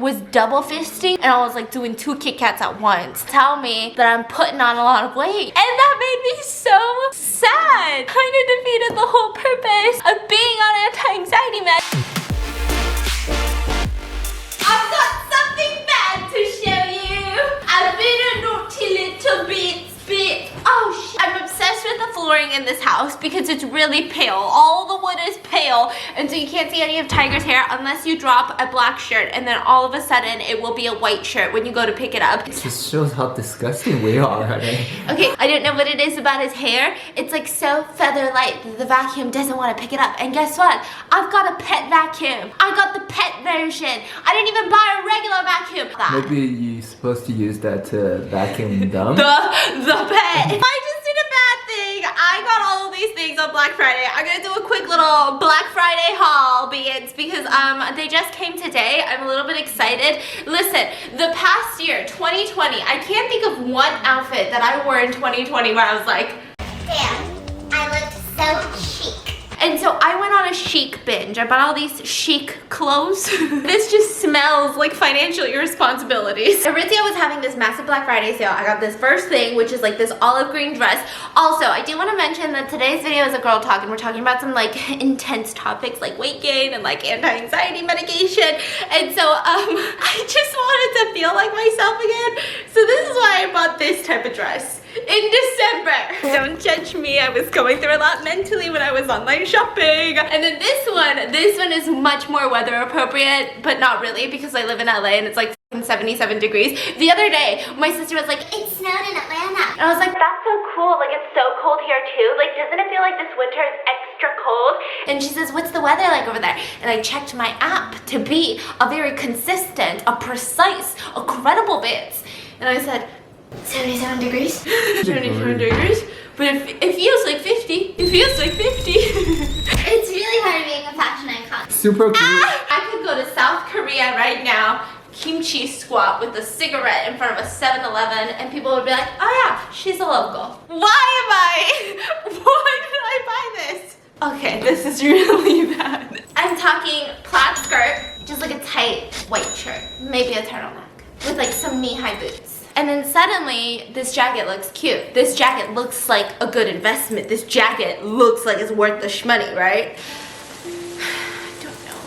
was double fisting and I was like doing 2 Kit Kats at once. Tell me that I'm putting on a lot of weight. And that made me so sad. Kind of defeated the whole purpose of being on anti-anxiety meds. I've got something bad to show you. I've been a naughty little bit. Oh shit. I'm obsessed with the flooring in this house because it's really pale. All the wood is pale, and so you can't see any of Tiger's hair unless you drop a black shirt, and then all of a sudden it will be a white shirt when you go to pick it up. It just shows how disgusting we are, honey. Okay, I don't know what it is about his hair. It's like so feather light that the vacuum doesn't want to pick it up. And guess what? I've got a pet vacuum. I got the pet version. I didn't even buy a regular vacuum. Maybe you're supposed to use that to vacuum them. The pet. I just did a bad thing. I got all of these things on Black Friday. I'm gonna do a quick little Black Friday haul, beans, because they just came today. I'm a little bit excited. Listen, the past year, 2020, I can't think of one outfit that I wore in 2020 where I was like, damn, I looked so chic. and so I went on a chic binge. I bought all these chic clothes. This just smells like financial irresponsibilities. Aritzia was having this massive Black Friday sale. I got this first thing, which is like this olive green dress. Also, I do want to mention that today's video is a girl talk, and we're talking about some like intense topics like weight gain and like anti-anxiety medication. And so I just wanted to feel like myself again. So this is why I bought this type of dress in December. Don't judge me, I was going through a lot mentally when I was online shopping. And then this one is much more weather appropriate, but not really because I live in LA and it's like 77 degrees. The other day, my sister was like, It snowed in Atlanta. and I was like, that's so cool, like it's so cold here too. Like, doesn't it feel like this winter is extra cold? And she says, what's the weather like over there? And I checked my app to be a very consistent, a precise, a credible bits. And I said, 77 degrees. 77 degrees, but it feels like 50. It feels like 50. It's really hard being a fashion icon. Super cute. I could go to South Korea right now, kimchi squat with a cigarette in front of a 7-Eleven, and people would be like, oh yeah, she's a local. Why did I buy this? Okay, this is really bad. I'm talking plaid skirt, just like a tight white shirt, maybe a turtleneck, with like some knee-high boots. And then suddenly, this jacket looks cute. This jacket looks like a good investment. This jacket looks like it's worth the shmoney, right? I don't know.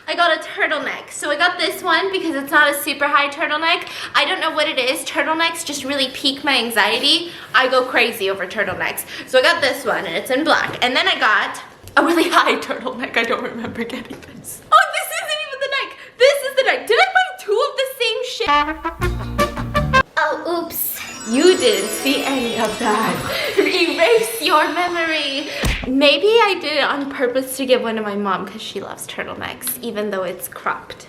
I got a turtleneck. So I got this one because it's not a super high turtleneck. I don't know what it is. Turtlenecks just really pique my anxiety. I go crazy over turtlenecks. So I got this one and it's in black. And then I got a really high turtleneck. I don't remember getting this. Oh, this isn't even the neck. This is the neck. Did I buy 2 of the same shit? Oh, oops. You didn't see any of that. Erase your memory. Maybe I did it on purpose to give one to my mom because she loves turtlenecks, even though it's cropped.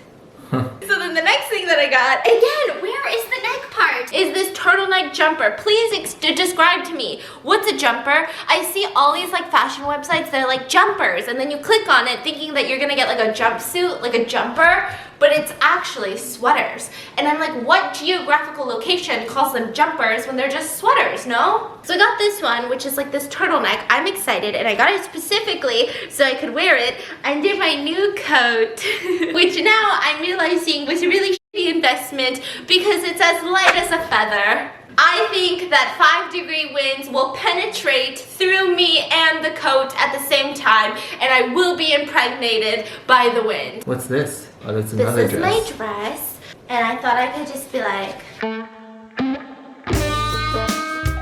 So then the next thing that I got, Again, where is the neck part? is this turtleneck jumper. Please describe to me, what's a jumper? I see all these like fashion websites that are like jumpers, and then you click on it thinking that you're gonna get like a jumpsuit, like a jumper, but it's actually sweaters. And I'm like, what geographical location calls them jumpers when they're just sweaters, no? So I got this one, which is like this turtleneck. I'm excited, and I got it specifically so I could wear it under my new coat, which now I'm realizing was a really shitty investment because it's as light as a feather. I think that 5-degree winds will penetrate through me and the coat at the same time, and I will be impregnated by the wind. What's this? Oh, that's another This is dress. my dress, and I thought I could just be like...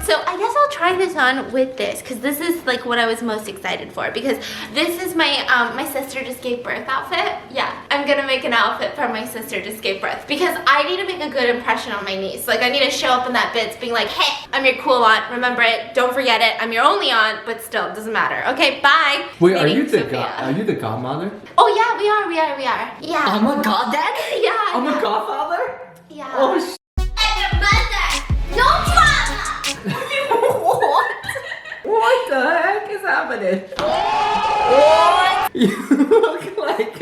So I guess I'll try this on with this, because this is like what I was most excited for, because this is my my sister just gave birth outfit. Yeah, I'm gonna make an outfit for my sister just gave birth, because I need to make a good impression on my niece. Like, I need to show up in that bits being like, hey, I'm your cool aunt, remember it, don't forget it, I'm your only aunt, but still, it doesn't matter. Okay, bye. Wait, are Meeting you the Sophia. are you the godmother? Oh yeah, we are. Yeah. I'm a goddad? Yeah. I'm yeah. a godfather? Yeah. Oh, And your mother. No drama. what? What the heck is happening? What? You look like...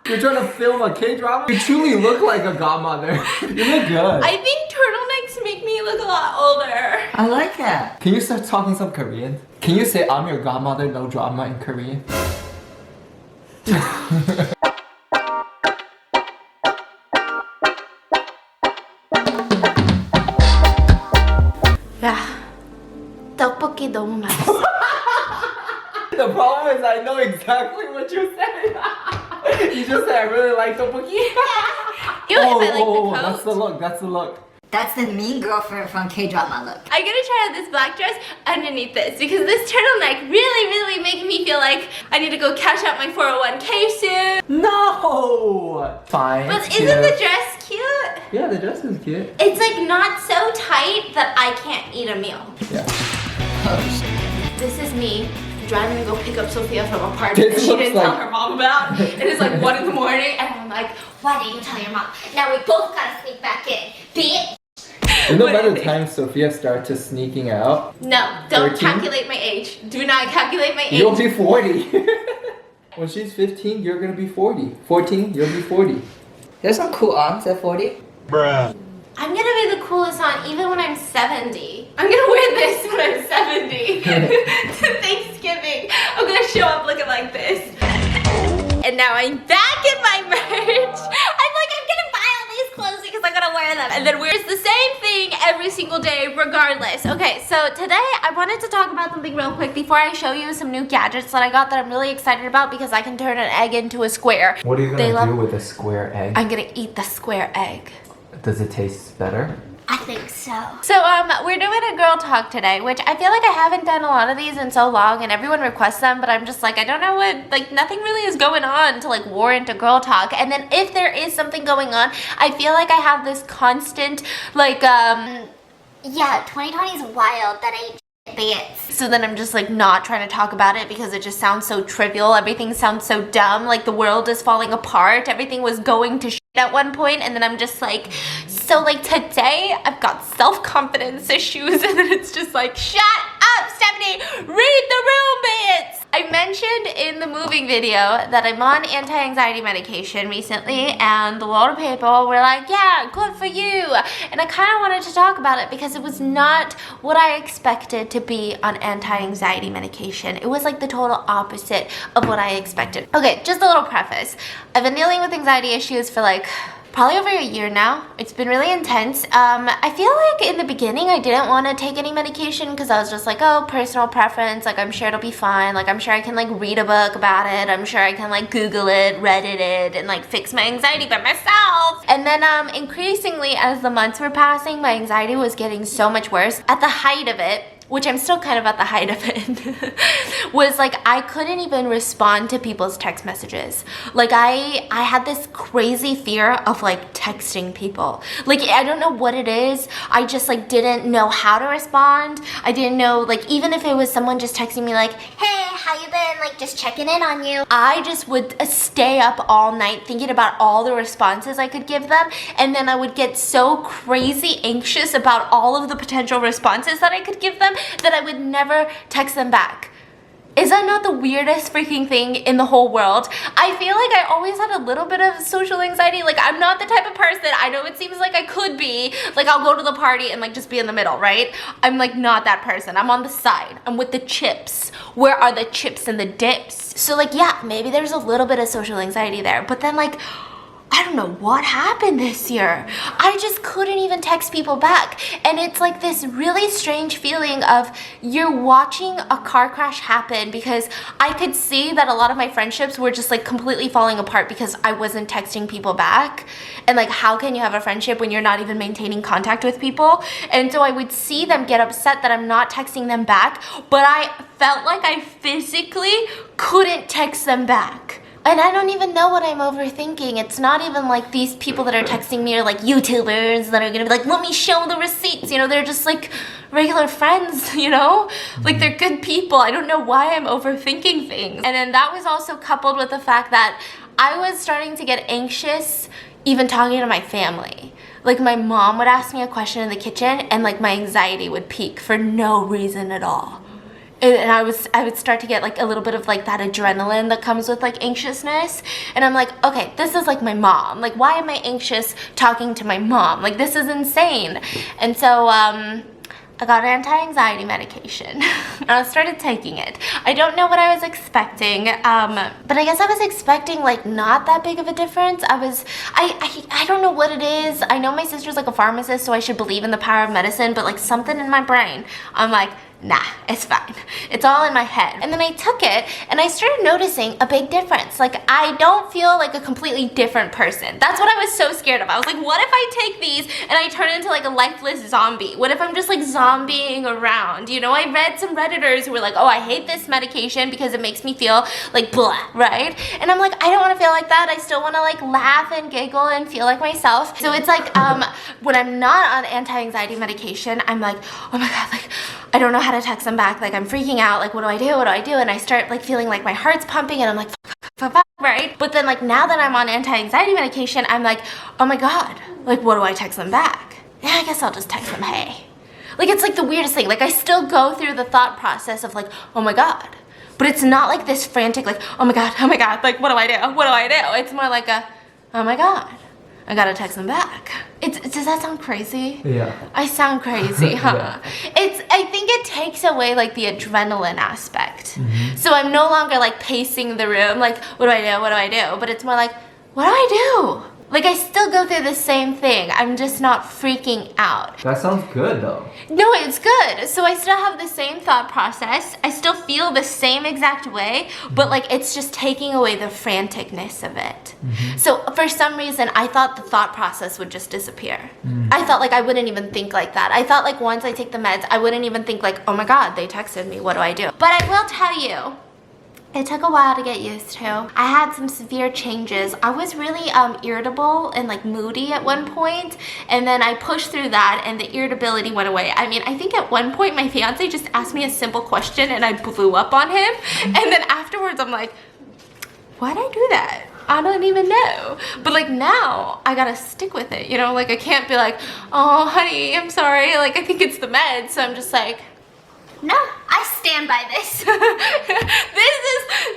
You're trying to film a K-drama? You truly look like a godmother. You look good. I think turtlenecks make me look a lot older. I like that. Can you start talking some Korean? Can you say I'm your godmother, no drama in Korean? 떡볶이 너무 맛있어. The problem is I know exactly what you're saying. You just say I really like tteokbokki. You know if I like oh, the coat. that's the look, that's the look. That's the mean girlfriend from K-drama look. I'm gonna try on this black dress underneath this because this turtleneck really making me feel like I need to go cash out my 401k soon. No! Fine. But it's isn't the cute. dress cute? Yeah, the dress is cute. It's like not so tight that I can't eat a meal. Yeah. This is me driving to go pick up Sophia from a party This that she looks didn't tell like- her mom about. It is like 1 in the morning and I'm like, Why didn't you tell your mom? Now we both gotta sneak back in. Bitch. You know, What by is the it? time Sophia starts to sneaking out, no, don't 13? calculate my age. Do not calculate my age. you'll be 40. When she's 15, you're gonna be 40. 14, you'll be 40. There's some cool aunts at 40. I'm gonna be the coolest aunt even when I'm 70. I'm gonna wear this when I'm 70 to Thanksgiving. I'm gonna show up looking like this. And now I'm back in my merch. I'm gonna buy all these clothes because I'm gonna wear them. And then wear the same thing every single day regardless. Okay, so today I wanted to talk about something real quick before I show you some new gadgets that I got that I'm really excited about because I can turn an egg into a square. What are you They gonna do love- with a square egg? I'm gonna eat the square egg. Does it taste better? I think so. So we're doing a girl talk today, which I feel like I haven't done a lot of these in so long and everyone requests them, but I'm just like, I don't know what, like nothing really is going on to like warrant a girl talk. And then if there is something going on, I feel like I have this constant like Yeah, 2020 is wild. That ain't bits. so then I'm just like not trying to talk about it because it just sounds so trivial. Everything sounds so dumb, like the world is falling apart. Everything was going to shit at one point and then I'm just like, so like today I've got self-confidence issues and then it's just like, shut up Stephanie, read the room bits. I mentioned in the moving video that I'm on anti-anxiety medication recently and a lot of people were like, yeah, good for you. And I kind of wanted to talk about it because it was not what I expected to be on anti-anxiety medication. It was like the total opposite of what I expected. Okay, just a little preface. I've been dealing with anxiety issues for like probably over a year now. It's been really intense. I feel like in the beginning I didn't want to take any medication because I was just like, oh, personal preference, like I'm sure it'll be fine, like I'm sure I can like read a book about it, I'm sure I can like Google it, Reddit it, and like fix my anxiety by myself. And then increasingly as the months were passing, my anxiety was getting so much worse. At the height of it, which I'm still kind of at the height of it, was like I couldn't even respond to people's text messages. Like I had this crazy fear of like texting people. Like I don't know what it is. I just like didn't know how to respond. I didn't know, like even if it was someone just texting me like, Hey, how you been? Like just checking in on you. I just would stay up all night thinking about all the responses I could give them, and then I would get so crazy anxious about all of the potential responses that I could give them that I would never text them back. Is that not the weirdest freaking thing in the whole world? I feel like I always had a little bit of social anxiety. Like I'm not the type of person, I know it seems like I could be, like I'll go to the party and like just be in the middle, right? I'm like not that person. I'm on the side. I'm with the chips. Where are the chips and the dips? So like yeah, maybe there's a little bit of social anxiety there, but then like I don't know what happened this year. I just couldn't even text people back. And it's like this really strange feeling of you're watching a car crash happen because I could see that a lot of my friendships were just like completely falling apart because I wasn't texting people back. And like how can you have a friendship when you're not even maintaining contact with people? And so I would see them get upset that I'm not texting them back, but I felt like I physically couldn't text them back. And I don't even know what I'm overthinking. It's not even like these people that are texting me are like YouTubers that are gonna be like, let me show the receipts. You know, they're just like regular friends, you know? Like they're good people. I don't know why I'm overthinking things. And then that was also coupled with the fact that I was starting to get anxious even talking to my family. Like my mom would ask me a question in the kitchen and like my anxiety would peak for no reason at all. And I would start to get like a little bit of like that adrenaline that comes with like anxiousness. And I'm like, okay, this is like my mom. Like, why am I anxious talking to my mom? Like, this is insane. And so, I got anti-anxiety medication. And I started taking it. I don't know what I was expecting, but I guess I was expecting like not that big of a difference. I don't know what it is. I know my sister's like a pharmacist, so I should believe in the power of medicine, but like something in my brain, I'm like, nah, it's fine. It's all in my head. And then I took it and I started noticing a big difference. Like, I don't feel like a completely different person. That's what I was so scared of. I was like, what if I take these and I turn into like a lifeless zombie? What if I'm just like zombieing around? You know, I read some Redditors who were like, oh, I hate this medication because it makes me feel like blah, right? And I'm like, I don't want to feel like that. I still want to like laugh and giggle and feel like myself. So it's like, when I'm not on anti-anxiety medication, I'm like, oh my God, like, I don't know how to text them back. Like, I'm freaking out. Like, what do I do? What do I do? And I start like feeling like my heart's pumping and I'm like, fuck, right? But then like now that I'm on anti-anxiety medication, I'm like, oh my God, like, what do I text them back? Yeah, I guess I'll just text them, hey. Like, it's like the weirdest thing. Like, I still go through the thought process of like, oh my God. But it's not like this frantic, like, oh my God, like, what do I do? What do I do? It's more like a, oh my God, I gotta text them back. Does that sound crazy? Yeah. I sound crazy, huh? Yeah. I think it takes away like the adrenaline aspect. So I'm no longer like pacing the room, like, what do I do? What do I do? But it's more like, what do I do? Like, I still go through the same thing. I'm just not freaking out. That sounds good though. No, it's good. So I still have the same thought process. I still feel the same exact way, but like it's just taking away the franticness of it. So for some reason, I thought the thought process would just disappear. I thought like I wouldn't even think like that. I thought like once I take the meds, I wouldn't even think like, oh my God, they texted me. What do I do? But I will tell you, it took a while to get used to. I had some severe changes. I was really irritable and like moody at one point, and then I pushed through that and the irritability went away. I mean, I think at one point my fiance just asked me a simple question and I blew up on him. And then afterwards I'm like, why'd I do that? I don't even know. But like now I gotta stick with it, you know? Like I can't be like, oh honey, I'm sorry, like I think it's the meds. So I'm just like, No, I stand by this.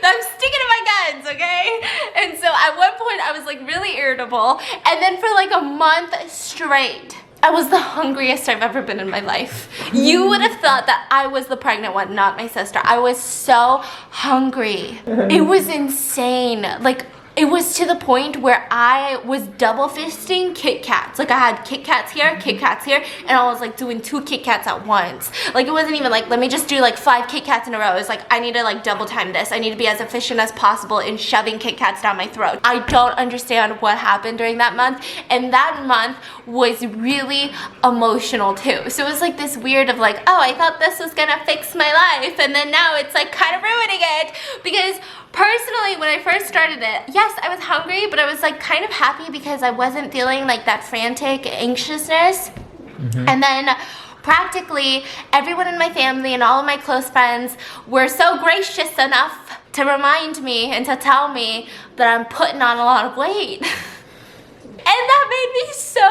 I'm sticking to my guns, okay? And so at one point I was like really irritable, and then for like a month straight, I was the hungriest I've ever been in my life. You would have thought that I was the pregnant one, not my sister. I was so hungry. It was insane. Like, it was to the point where I was double fisting Kit Kats. Like I had Kit Kats here, and I was like doing 2 Kit Kats at once. Like it wasn't even like, let me just do like 5 Kit Kats in a row. It was like, I need to like double time this. I need to be as efficient as possible in shoving Kit Kats down my throat. I don't understand what happened during that month. And that month was really emotional too. So it was like this weird of like, oh, I thought this was gonna fix my life. And then now it's like kind of ruining it. Because personally, when I first started it, yes, I was hungry, but I was like kind of happy because I wasn't feeling like that frantic anxiousness. And then practically everyone in my family and all of my close friends were so gracious enough to remind me and to tell me that I'm putting on a lot of weight. And that made me so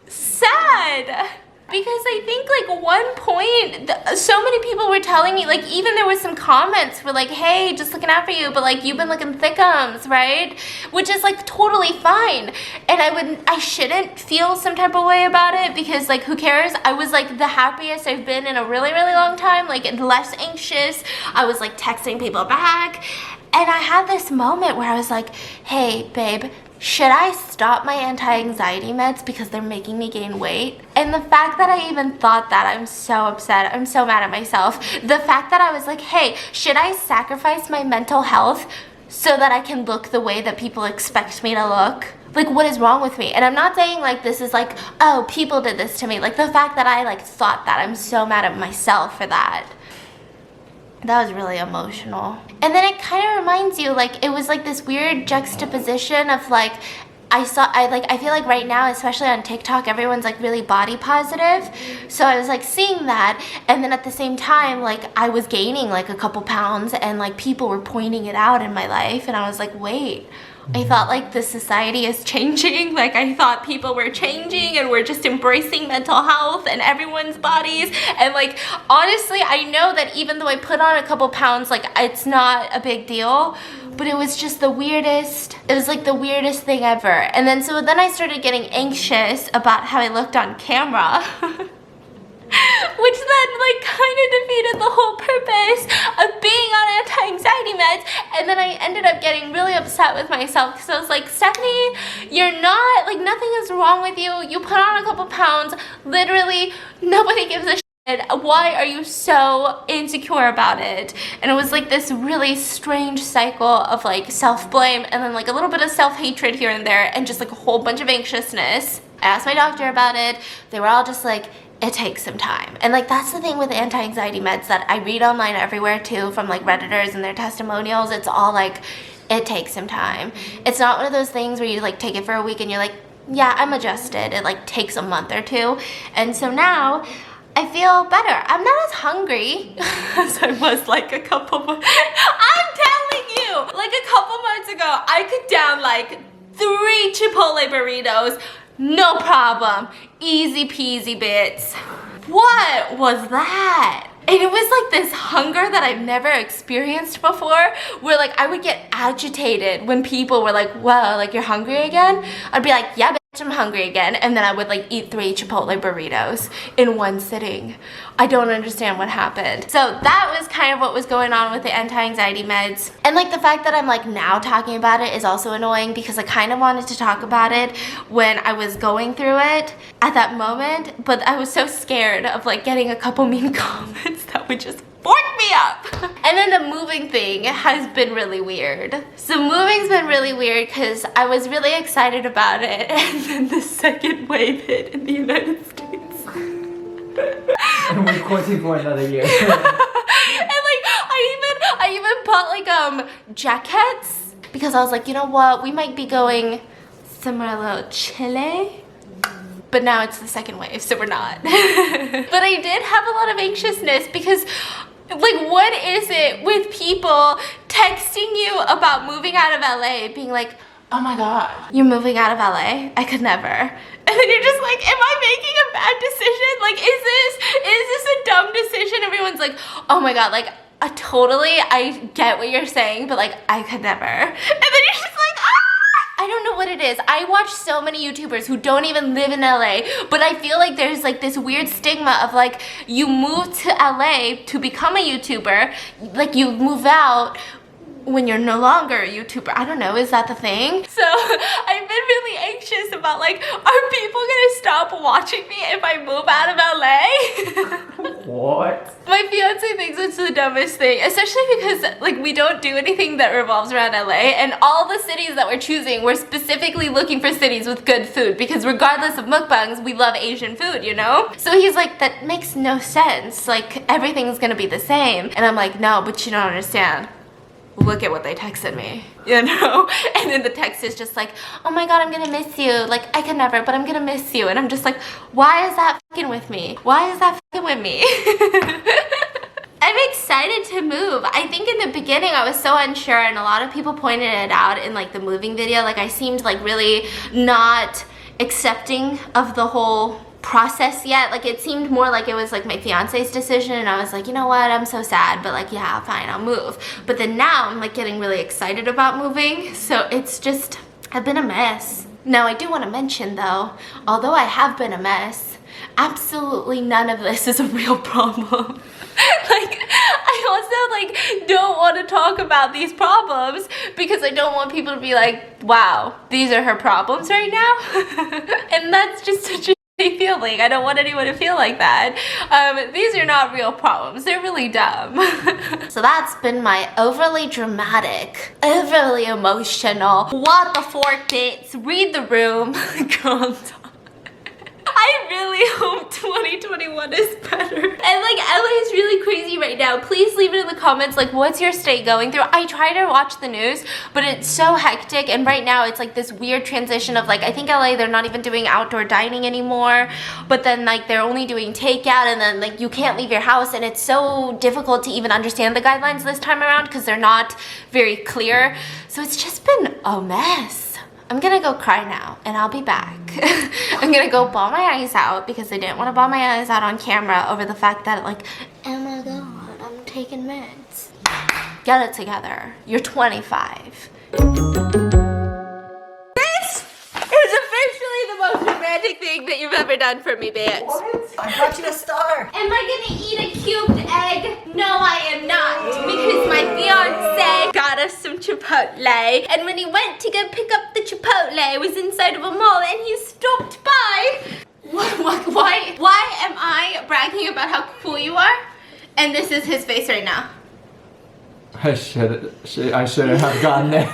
sad. Because I think like one point, so many people were telling me, like even there was some comments were like, hey, just looking out for you, but like you've been looking thickums, right? Which is like totally fine. And I shouldn't feel some type of way about it because like who cares? I was like the happiest I've been in a really, really long time, like less anxious. I was like texting people back. And I had this moment where I was like, hey babe, should I stop my anti-anxiety meds because they're making me gain weight? And the fact that I even thought that, I'm so upset. I'm so mad at myself. The fact that I was like, hey, should I sacrifice my mental health so that I can look the way that people expect me to look? Like, what is wrong with me? And I'm not saying like this is like, oh, people did this to me. Like the fact that I like thought that, I'm so mad at myself for that. That was really emotional. And then it kind of reminds you, like, it was like this weird juxtaposition of like, I feel like right now, especially on TikTok, everyone's like really body positive. So I was like seeing that, and then at the same time, like I was gaining like a couple pounds and like people were pointing it out in my life, and I was like, wait, I thought like the society is changing. Like I thought people were changing and we're just embracing mental health and everyone's bodies. And like, honestly, I know that even though I put on a couple pounds, like it's not a big deal, but it was just the weirdest, it was like the weirdest thing ever. And then I started getting anxious about how I looked on camera. Which then like kind of defeated the whole purpose of being on anti-anxiety meds. And then I ended up getting really upset with myself because I was like, Stephanie, you're not, like nothing is wrong with you. You put on a couple pounds. Literally nobody gives a shit. why are you so insecure about it? And it was like this really strange cycle of like self-blame and then like a little bit of self-hatred here and there and just like a whole bunch of anxiousness. I asked my doctor about it. They were all just like, it takes some time. And like that's the thing with anti-anxiety meds that I read online everywhere too, from like Redditors and their testimonials. It's all like, it takes some time. It's not one of those things where you like take it for a week and you're like, yeah, I'm adjusted. It like takes a month or two. And so now I feel better. I'm not as hungry as I was like a couple months. I'm telling you, like a couple months ago, I could down like 3 Chipotle burritos. No problem. Easy peasy bits. What was that? And it was like this hunger that I've never experienced before, where like I would get agitated when people were like, "Whoa, like you're hungry again?" I'd be like, "Yeah, bitch, I'm hungry again." And then I would like eat 3 Chipotle burritos in one sitting. I don't understand what happened. So that was kind of what was going on with the anti-anxiety meds. And like the fact that I'm like now talking about it is also annoying because I kind of wanted to talk about it when I was going through it at that moment, but I was so scared of like getting a couple mean comments that would just fork me up. And then the moving thing has been really weird. So moving's been really weird because I was really excited about it, and then the second wave hit in the United States. And we're quitting for another year. And like I even bought like jackets because I was like, you know what, we might be going somewhere a little chilly. But now it's the second wave, so we're not. But I did have a lot of anxiousness because like what is it with people texting you about moving out of LA being like, oh my god, you're moving out of LA? I could never. And then you're just like, am I making a bad decision? Like, is this a dumb decision? Everyone's like, oh my god, like I get what you're saying, but like I could never. And then you're just like, ah! I don't know what it is. I watch so many YouTubers who don't even live in LA, but I feel like there's like this weird stigma of like you move to LA to become a YouTuber, like you move out when you're no longer a YouTuber. I don't know, is that the thing? So I've been really anxious about like, are people gonna stop watching me if I move out of LA? What? My fiance thinks it's the dumbest thing, especially because like we don't do anything that revolves around LA, and all the cities that we're choosing, we're specifically looking for cities with good food because regardless of mukbangs, we love Asian food, you know? So he's like, that makes no sense. Like everything's gonna be the same. And I'm like, no, but you don't understand. Look at what they texted me, you know? And then the text is just like, oh my god, I'm gonna miss you. Like, I could never, but I'm gonna miss you. And I'm just like, why is that fucking with me? Why is that fucking with me? I'm excited to move. I think in the beginning I was so unsure, and a lot of people pointed it out in like the moving video. Like I seemed like really not accepting of the whole process yet. Like it seemed more like it was like my fiance's decision, and I was like, you know what, I'm so sad, but like, yeah, fine, I'll move. But then now I'm like getting really excited about moving, so it's just, I've been a mess. Now I do want to mention though, although I have been a mess, absolutely none of this is a real problem. Like, I also like don't want to talk about these problems because I don't want people to be like, wow, these are her problems right now. And that's just such a feeling. I don't want anyone to feel like that. These are not real problems. They're really dumb. So that's been my overly dramatic, overly emotional, what the fork bits, read the room, girl talk. I really hope 2021 is better. And like LA is really crazy right now. Please leave it in the comments, like what's your state going through? I try to watch the news, but it's so hectic, and right now it's like this weird transition of like, I think LA, they're not even doing outdoor dining anymore, but then like they're only doing takeout, and then like you can't leave your house, and it's so difficult to even understand the guidelines this time around because they're not very clear. So it's just been a mess. I'm gonna go cry now, and I'll be back. I'm gonna go bawl my eyes out because I didn't want to bawl my eyes out on camera over the fact that like, oh my god, I'm taking meds. Get it together. You're 25. This is officially the most romantic thing that you've ever done for me, bitch. What? I brought you a star. Am I gonna eat a cubed egg? No, I am not, because my fiance got us some Chipotle, and when he went to go pick up the Chipotle, it was inside of a mall, and he stopped by. Why am I bragging about how And this is his face right now. I shouldn't have gotten there.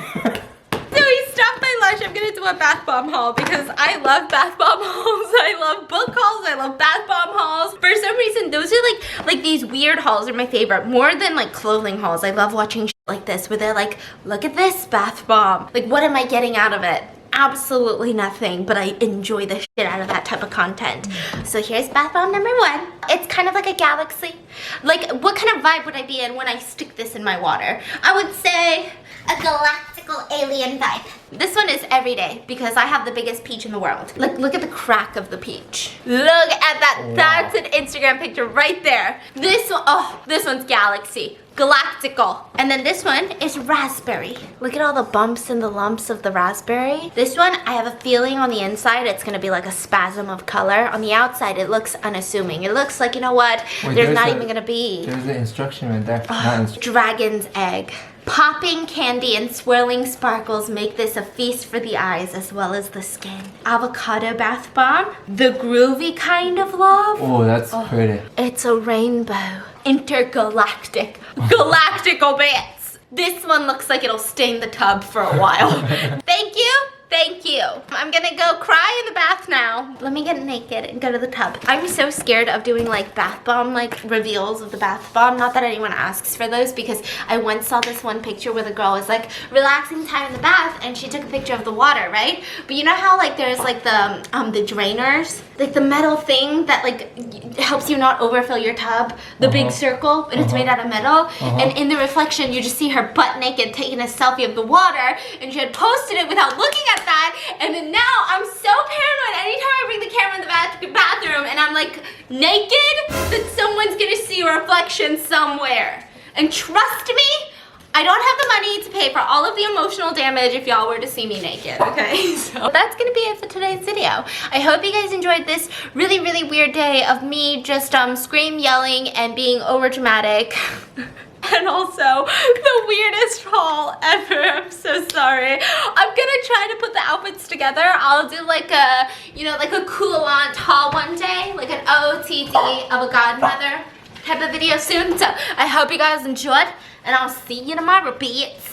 So he stopped my lunch. I'm gonna do a bath bomb haul because I love bath bomb hauls. I love book hauls. I love bath bomb hauls. For some reason, those are like these weird hauls are my favorite. More than like clothing hauls. I love watching shit like this where they're like, look at this bath bomb. Like, what am I getting out of it? Absolutely nothing, but I enjoy the shit out of that type of content. So here's bath bomb number 1. It's kind of like a galaxy. Like, what kind of vibe would I be in when I stick this in my water? I would say A galactical alien vibe. this one is everyday because I have the biggest peach in the world. Like, look at the crack of the peach. Look at that. Wow. That's an Instagram picture right there. This one, oh, this one's galaxy. Galactical. And then this one is raspberry. Look at all the bumps and the lumps of the raspberry. This one, I have a feeling on the inside it's gonna be like a spasm of color. On the outside, it looks unassuming. It looks like, you know what? Wait, there's not even gonna be. There's the instruction right there. Dragon's egg. Popping candy and swirling sparkles make this a feast for the eyes as well as the skin. Avocado bath bomb. The groovy kind of love. Oh, that's pretty. It's a rainbow. Intergalactic. Galactical bits. This one looks like it'll stain the tub for a while. Thank you. Thank you. I'm gonna go cry in the bath now. Let me get naked and go to the tub. I'm so scared of doing like bath bomb like reveals of the bath bomb. Not that anyone asks for those because I once saw this one picture where the girl was like relaxing time in the bath and she took a picture of the water, right? But you know how like there's like the drainers? Like the metal thing that like helps you not overfill your tub. The big circle and it's made out of metal. And in the reflection you just see her butt naked taking a selfie of the water and she had posted it without looking at that, and then now I'm so paranoid anytime I bring the camera in the bathroom and I'm like naked that someone's gonna see a reflection somewhere. And trust me, I don't have the money to pay for all of the emotional damage if y'all were to see me naked, okay? So that's gonna be it for today's video. I hope you guys enjoyed this really, really weird day of me just scream yelling and being over dramatic. And also the weirdest haul ever. I'm so sorry. I'm gonna try to put the outfits together. I'll do like a, you know, like a cool aunt haul one day, like an OOTD of a godmother type of video soon. So I hope you guys enjoyed, and I'll see you tomorrow, beats.